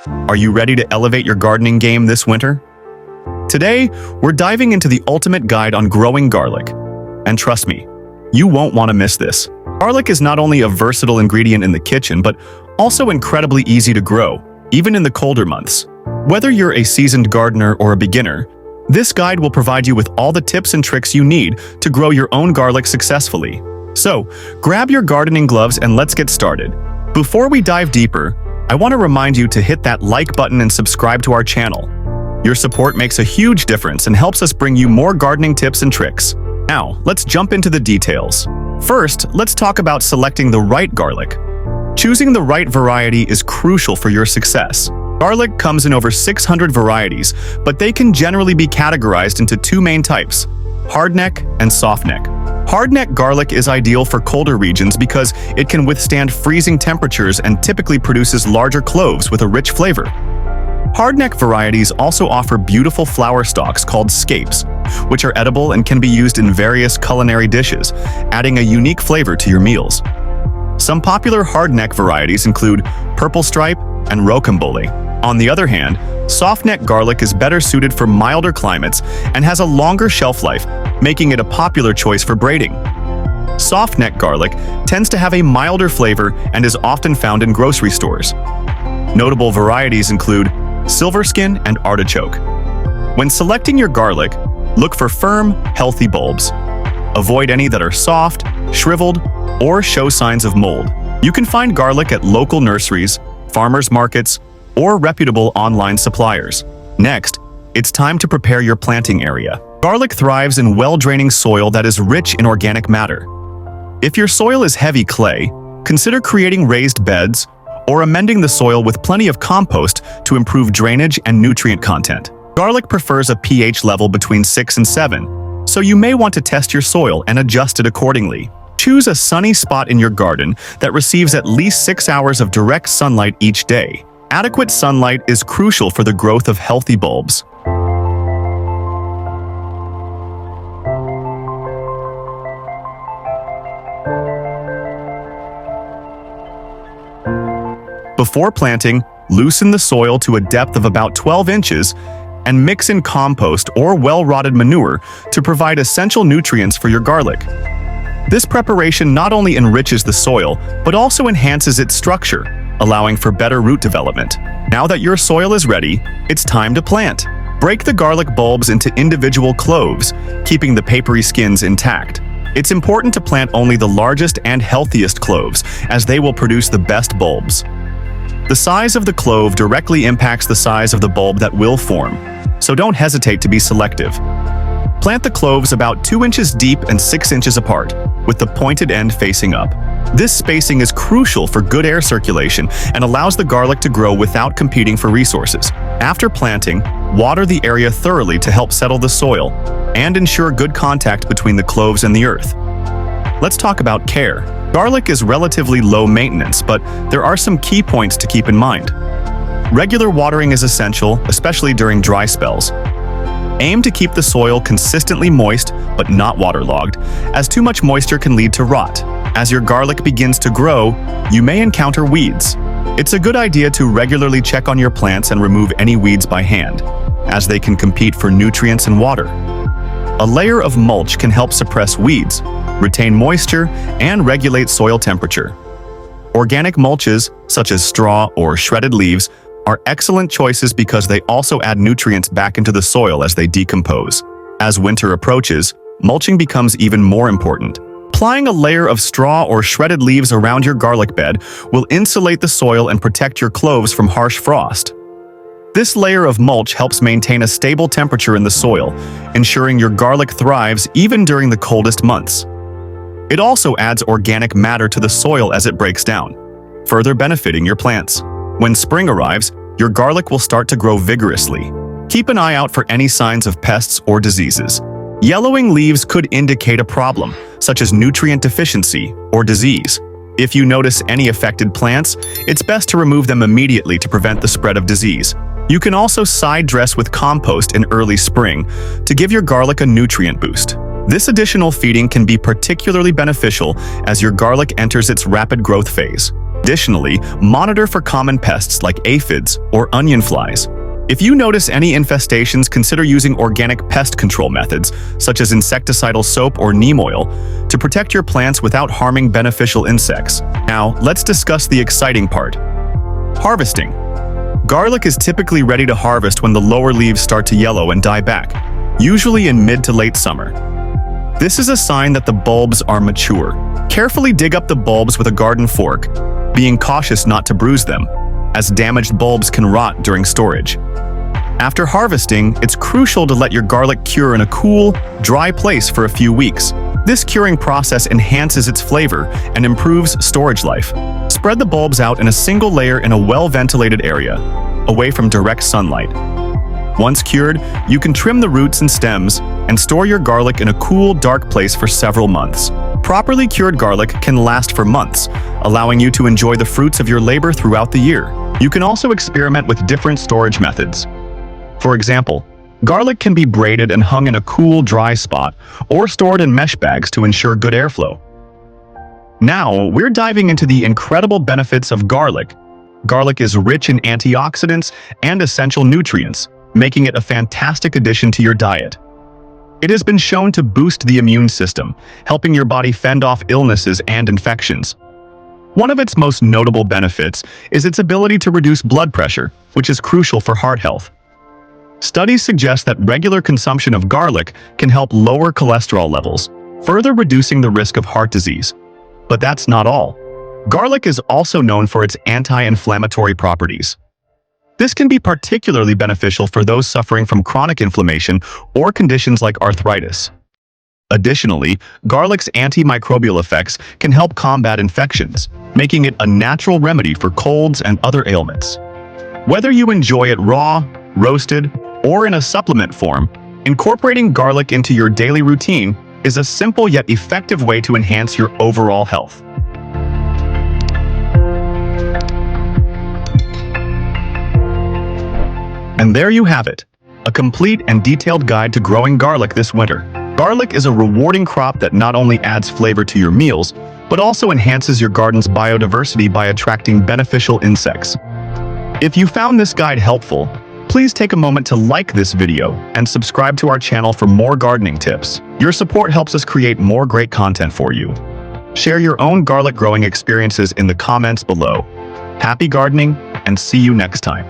Are you ready to elevate your gardening game this winter? Today, we're diving into the ultimate guide on growing garlic. And trust me, you won't want to miss this. Garlic is not only a versatile ingredient in the kitchen, but also incredibly easy to grow, even in the colder months. Whether you're a seasoned gardener or a beginner, this guide will provide you with all the tips and tricks you need to grow your own garlic successfully. So, grab your gardening gloves and let's get started. Before we dive deeper, I want to remind you to hit that like button and subscribe to our channel. Your support makes a huge difference and helps us bring you more gardening tips and tricks. Now, let's jump into the details. First, let's talk about selecting the right garlic. Choosing the right variety is crucial for your success. Garlic comes in over 600 varieties, but they can generally be categorized into two main types: hardneck and softneck. Hardneck garlic is ideal for colder regions because it can withstand freezing temperatures and typically produces larger cloves with a rich flavor. Hardneck varieties also offer beautiful flower stalks called scapes, which are edible and can be used in various culinary dishes, adding a unique flavor to your meals. Some popular hardneck varieties include purple stripe and rocambole. On the other hand, softneck garlic is better suited for milder climates and has a longer shelf life, making it a popular choice for braiding. Softneck garlic tends to have a milder flavor and is often found in grocery stores. Notable varieties include silverskin and artichoke. When selecting your garlic, look for firm, healthy bulbs. Avoid any that are soft, shriveled, or show signs of mold. You can find garlic at local nurseries, farmers markets, or reputable online suppliers. Next, it's time to prepare your planting area. Garlic thrives in well-draining soil that is rich in organic matter. If your soil is heavy clay, consider creating raised beds or amending the soil with plenty of compost to improve drainage and nutrient content. Garlic prefers a pH level between 6 and 7, so you may want to test your soil and adjust it accordingly. Choose a sunny spot in your garden that receives at least 6 hours of direct sunlight each day. Adequate sunlight is crucial for the growth of healthy bulbs. Before planting, loosen the soil to a depth of about 12 inches and mix in compost or well-rotted manure to provide essential nutrients for your garlic. This preparation not only enriches the soil, but also enhances its structure, allowing for better root development. Now that your soil is ready, it's time to plant. Break the garlic bulbs into individual cloves, keeping the papery skins intact. It's important to plant only the largest and healthiest cloves, as they will produce the best bulbs. The size of the clove directly impacts the size of the bulb that will form, so don't hesitate to be selective. Plant the cloves about 2 inches deep and 6 inches apart, with the pointed end facing up. This spacing is crucial for good air circulation and allows the garlic to grow without competing for resources. After planting, water the area thoroughly to help settle the soil and ensure good contact between the cloves and the earth. Let's talk about care. Garlic is relatively low maintenance, but there are some key points to keep in mind. Regular watering is essential, especially during dry spells. Aim to keep the soil consistently moist but not waterlogged, as too much moisture can lead to rot. As your garlic begins to grow, you may encounter weeds. It's a good idea to regularly check on your plants and remove any weeds by hand, as they can compete for nutrients and water. A layer of mulch can help suppress weeds, retain moisture, and regulate soil temperature. Organic mulches, such as straw or shredded leaves, are excellent choices because they also add nutrients back into the soil as they decompose. As winter approaches, mulching becomes even more important. Applying a layer of straw or shredded leaves around your garlic bed will insulate the soil and protect your cloves from harsh frost. This layer of mulch helps maintain a stable temperature in the soil, ensuring your garlic thrives even during the coldest months. It also adds organic matter to the soil as it breaks down, further benefiting your plants. When spring arrives, your garlic will start to grow vigorously. Keep an eye out for any signs of pests or diseases. Yellowing leaves could indicate a problem, such as nutrient deficiency or disease. If you notice any affected plants, it's best to remove them immediately to prevent the spread of disease. You can also side dress with compost in early spring to give your garlic a nutrient boost. This additional feeding can be particularly beneficial as your garlic enters its rapid growth phase. Additionally, monitor for common pests like aphids or onion flies. If you notice any infestations, consider using organic pest control methods, such as insecticidal soap or neem oil, to protect your plants without harming beneficial insects. Now, let's discuss the exciting part: harvesting. Garlic is typically ready to harvest when the lower leaves start to yellow and die back, usually in mid to late summer. This is a sign that the bulbs are mature. Carefully dig up the bulbs with a garden fork, being cautious not to bruise them, as damaged bulbs can rot during storage. After harvesting, it's crucial to let your garlic cure in a cool, dry place for a few weeks. This curing process enhances its flavor and improves storage life. Spread the bulbs out in a single layer in a well-ventilated area, away from direct sunlight. Once cured, you can trim the roots and stems and store your garlic in a cool, dark place for several months. Properly cured garlic can last for months, allowing you to enjoy the fruits of your labor throughout the year. You can also experiment with different storage methods. For example, garlic can be braided and hung in a cool, dry spot, or stored in mesh bags to ensure good airflow. Now, we're diving into the incredible benefits of garlic. Garlic is rich in antioxidants and essential nutrients, making it a fantastic addition to your diet. It has been shown to boost the immune system, helping your body fend off illnesses and infections. One of its most notable benefits is its ability to reduce blood pressure, which is crucial for heart health. Studies suggest that regular consumption of garlic can help lower cholesterol levels, further reducing the risk of heart disease. But that's not all. Garlic is also known for its anti-inflammatory properties. This can be particularly beneficial for those suffering from chronic inflammation or conditions like arthritis. Additionally, garlic's antimicrobial effects can help combat infections, making it a natural remedy for colds and other ailments. Whether you enjoy it raw, roasted, or in a supplement form, incorporating garlic into your daily routine is a simple yet effective way to enhance your overall health. And there you have it, a complete and detailed guide to growing garlic this winter. Garlic is a rewarding crop that not only adds flavor to your meals, but also enhances your garden's biodiversity by attracting beneficial insects. If you found this guide helpful, please take a moment to like this video and subscribe to our channel for more gardening tips. Your support helps us create more great content for you. Share your own garlic growing experiences in the comments below. Happy gardening, and see you next time.